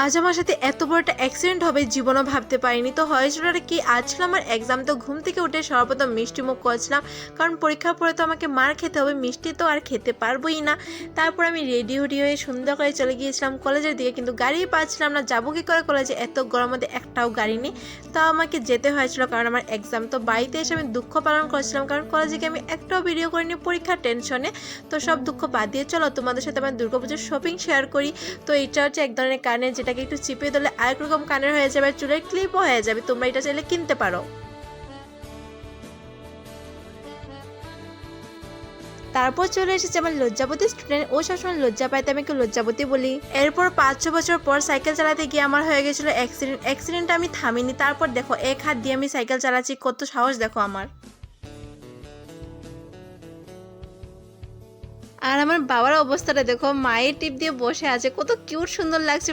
আজ আমার সাথে এত বড় একটা অ্যাক্সিডেন্ট হবে জীবনও ভাবতে পারিনি। তো হয়েছিল কি, আজ ছিল আমার এক্সাম। তো ঘুম থেকে উঠে সর্বপ্রথম মিষ্টি মুখ করেছিলাম, কারণ পরীক্ষার পরে তো আমাকে মার খেতে হবে, মিষ্টি তো আর খেতে পারবোই না। তারপর আমি রেডি হয়ে সুন্দর করে চলে গিয়েছিলাম কলেজের দিকে, কিন্তু গাড়ি পাচ্ছিলাম না, যাবো কি করে কলেজে, এত গরমের মধ্যে একটাও গাড়ি নেই। তো আমাকে যেতে হয়েছিল কারণ আমার এক্সাম। তো বাড়িতে এসে আমি দুঃখ পালন করছিলাম, কারণ কলেজে গিয়ে আমি একটাও ভিডিও করিনি পরীক্ষার টেনশনে। তো সব দুঃখ বাদ দিয়ে চলো তোমাদের সাথে আমার দুর্গাপুজোর শপিং শেয়ার করি। তো এটা হচ্ছে এক ধরনের কানের, যেটাকে একটু চিপে দিলে আরেক রকম কানের হয়ে যাবে, চুলের ক্লিপও হয়ে যাবে। তোমরা এটা চাইলে কিনতে পারো। তারপর চলে এসেছে আমার লজ্জাবতী স্টুডেন্ট। ও সবসময় লজ্জা পায়, তাই আমি একটু লজ্জাবতী বলি। এরপর 5-6 বছর পর সাইকেল চালাতে গিয়ে আমার হয়ে গেছিলো অ্যাক্সিডেন্ট আমি থামিনি। তারপর দেখো এক হাত দিয়ে আমি সাইকেল চালাচ্ছি, কত সাহস দেখো আমার। আর আমার বাবার অবস্থাটা দেখো, মায়ের টিপ দিয়ে বসে আছে, কত কিউট সুন্দর লাগছে।